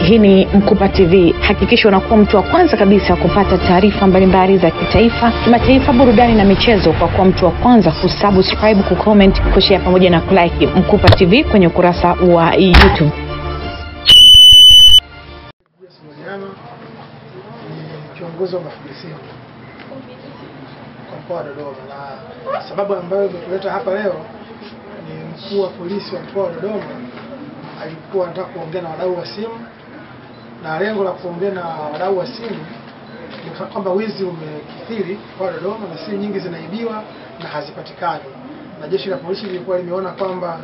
Hii ni Mkupa TV. Hakikisha unakuwa mtu wa kwanza kabisa kupata taarifa mbalimbali za kitaifa, kimataifa, burudani na michezo kwa kuwa mtu wa kwanza kusubscribe, kucomment, kushare pamoja na kulike Mkupa TV kwenye ukurasa wa YouTube. Kiongozi wa mafundisho kwa mkoa wa Dodoma, na sababu ambayo imetuleta hapa leo ni mkuu wa polisi wa mkoa wa Dodoma alikuwa anataka kuongea na wadau wa simu, na lengo la kuongea na wadau wa simu ni kwamba wizi umekithiri kwa Dodoma na simu nyingi zinaibiwa na hazipatikani, na jeshi la polisi lilikuwa limeona kwamba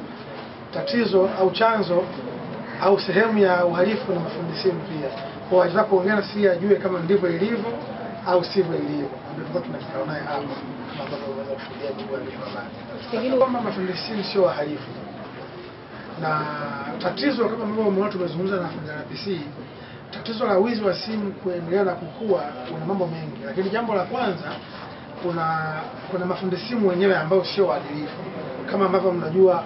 tatizo au chanzo au sehemu ya uhalifu na mafundi simu pia. Kwa hiyo kuongea na sisi ajue kama ndivyo ilivyo au sivyo ilivyo. Ndio tulikuwa tunafikao naye hapa ambapo tunaweza kushuhudia kwa habari. Pengine kama mafundi simu sio wahalifu. Na tatizo kama ambavyo umeona tumezungumza na RPC, tatizo la wizi wa simu kuendelea na kukua kuna mambo mengi. Lakini jambo la kwanza kuna mafundi simu wenyewe ambao sio waadilifu. Kama ambavyo mnajua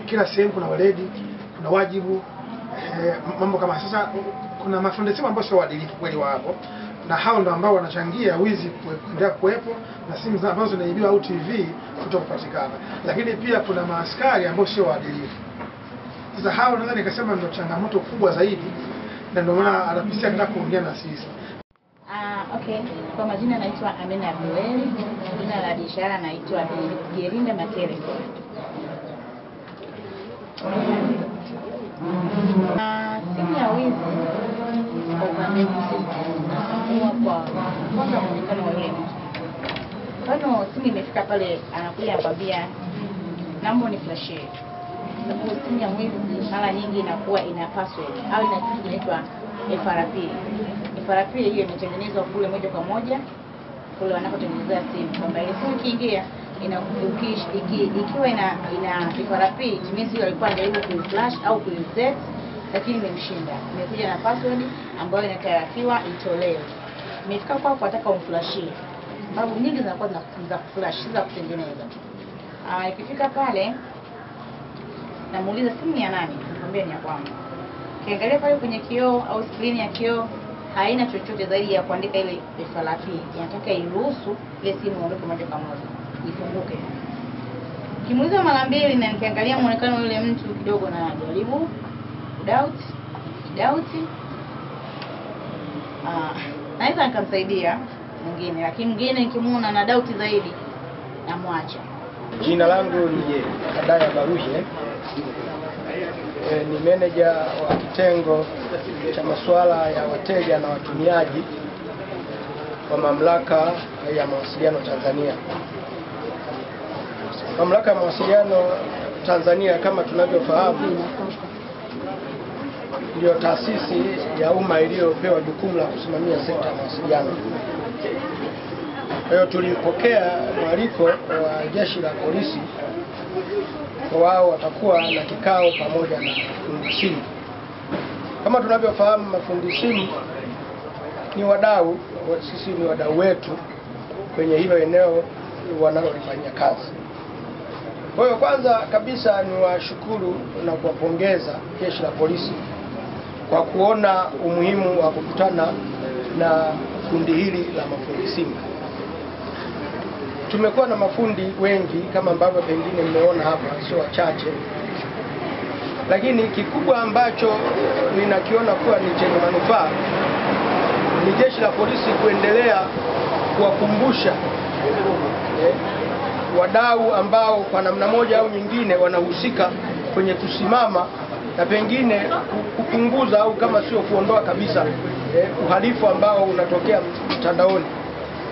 kila sehemu kuna weledi, kuna wajibu, mambo kama sasa. Kuna mafundi simu ambao sio waadilifu kweli wapo, na hao ndio ambao wanachangia wizi kuendelea kuwepo na simu ambazo zinaibiwa au TV kutokupatikana. Lakini pia kuna maaskari ambao sio waadilifu. Sasa hao naweza nikasema ndio changamoto kubwa zaidi, na ndio maana RPC anataka kuongea na sisi. Okay. Kwa majina naitwa Amina Abdueli, jina la biashara naitwa Gerinda Makere. Simu ya wizi kwa upande wangu kwa kwanza muonekano wa yule mtu. Kama simu imefika pale anakuja anakwambia naomba ni flashie. Sababu simu ya wizi mara nyingi inakuwa ina password au ina kitu kinaitwa FRP. FRP hiyo imetengenezwa kule moja kwa moja kule wanapotengenezea simu, kwamba ile simu ikiingia ikiwa ina FRP, kimezi alikuwa anajaribu kuiflash au kuiset, lakini imemshinda. Imekuja na password ambayo inatarafiwa itolewe. Imefika kwako ataka umflashie. Sababu nyingi zinakuwa za kuflash, za kutengeneza. Ikifika pale namuuliza simu ya nani? Nikamwambia ni ya kwangu. Kiangalia pale kwenye kioo au screen ya kioo haina chochote zaidi ya kuandika ile FRP. Inataka iruhusu ile simu iondoke moja kwa moja, ifunguke. Kimuuliza mara mbili na nikiangalia muonekano yule mtu kidogo na jaribu doubt naweza nikamsaidia mwingine, lakini mwingine nikimuona na doubt zaidi namwacha. Jina langu ni Kadaya Baruje, ni meneja wa kitengo cha masuala ya wateja na watumiaji wa Mamlaka ya Mawasiliano Tanzania. Mamlaka ya Mawasiliano Tanzania kama tunavyofahamu ndio taasisi ya umma iliyopewa jukumu la kusimamia sekta ya mawasiliano. Kwa hiyo tulipokea mwaliko wa jeshi la polisi, wao watakuwa na kikao pamoja na mafundi simu. Kama tunavyofahamu mafundi simu ni wadau, sisi ni wadau wetu kwenye hilo eneo wanalolifanyia kazi. Kwa hiyo kwanza kabisa ni washukuru na kuwapongeza jeshi la polisi kwa kuona umuhimu wa kukutana na kundi hili la mafundi simu. Tumekuwa na mafundi wengi kama ambavyo pengine mmeona hapa, sio wachache. Lakini kikubwa ambacho ninakiona kuwa ni chenye manufaa ni jeshi la polisi kuendelea kuwakumbusha wadau ambao kwa namna moja au nyingine wanahusika kwenye kusimama na pengine kupunguza au kama sio kuondoa kabisa uhalifu ambao unatokea mtandaoni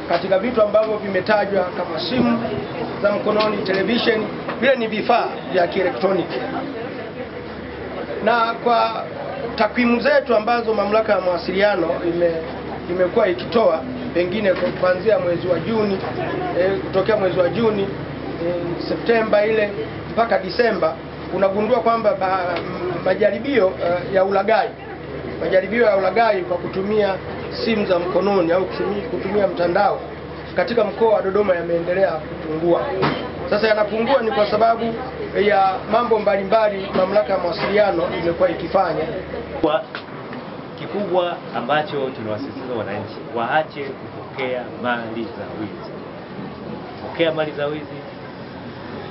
katika vitu ambavyo vimetajwa kama simu za mkononi, televisheni, vile ni vifaa vya kielektroniki. Na kwa takwimu zetu ambazo Mamlaka ya Mawasiliano imekuwa ikitoa pengine kuanzia mwezi wa Juni, kutokea mwezi wa Juni, Septemba ile mpaka Disemba, unagundua kwamba majaribio ya ulaghai kwa kutumia simu za mkononi au kutumia mtandao katika mkoa wa Dodoma yameendelea kupungua. Sasa yanapungua ni kwa sababu ya mambo mbalimbali mamlaka ya mawasiliano imekuwa ikifanya. Kwa kikubwa ambacho tunawasisitiza wananchi waache kupokea mali za wizi. Kupokea mali za wizi,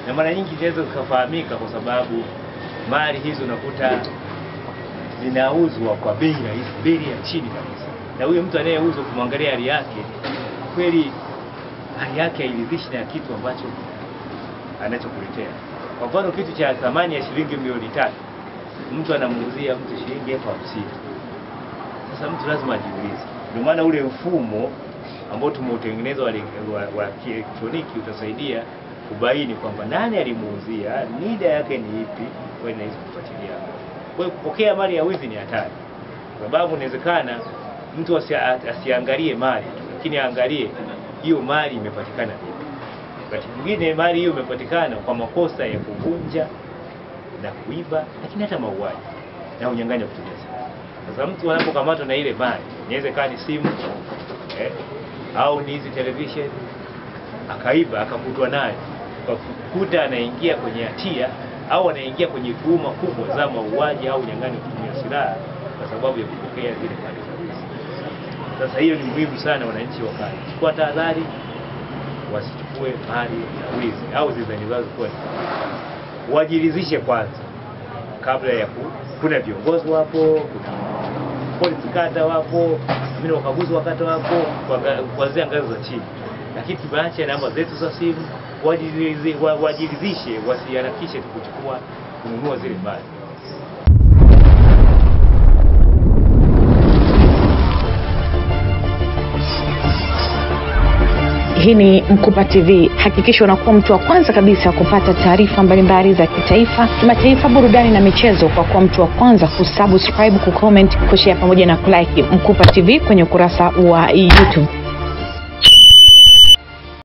na mara nyingi zinaweza kufahamika kwa sababu mali hizo unakuta zinauzwa kwa bei rahisi, bei ya chini kabisa. Na huyo mtu anayeuzwa kumwangalia hali yake, kweli hali yake hairidhishi na kitu ambacho anachokuletea. Kwa mfano kitu cha thamani ya shilingi milioni 3, mtu anamuuzia mtu shilingi 50,000. Sasa mtu lazima ajiulize. Ndio maana ule mfumo ambao tumeutengeneza wa kielektroniki utasaidia kubaini kwamba nani alimuuzia, nida yake ni ipi, kwa hiyo inaweza kufuatilia. Kwa hiyo kupokea mali ya wizi ni hatari. Kwa sababu inawezekana mtu asiangalie mali, lakini aangalie hiyo mali imepatikana vipi. Wakati mwingine mali hiyo imepatikana kwa makosa ya kuvunja na kuiba, lakini hata mauaji na unyang'anyi wa kutumia silaha. Sasa mtu anapokamatwa na ile mali, inawezekana ni simu au ni hizi television, akaiba akakutwa nayo, kukuta anaingia kwenye hatia au anaingia kwenye tuhuma kubwa za mauaji au unyang'anyi wa kutumia silaha kwa sababu ya kupokea zile mali za wizi. Sasa hiyo ni muhimu sana wananchi wakae kwa tahadhari, wasichukue mali za wizi au zizaniwazo kwa wajiridhishe kwanza kabla ya kuna viongozi wapo, kuna polisi kata wapo, mimi wakaguzi wa kata wapo, kuanzia ngazi za chini. Lakini tumeacha namba zetu za simu, wajiridhishe, wasiharakishe kuchukua kununua zile mali. Hii ni Mkupa TV. Hakikisha unakuwa mtu wa kwanza kabisa kupata taarifa mbalimbali za kitaifa, kimataifa, burudani na michezo kwa kuwa mtu wa kwanza kusubscribe, kucomment, kushare pamoja na kulike Mkupa TV kwenye ukurasa wa YouTube.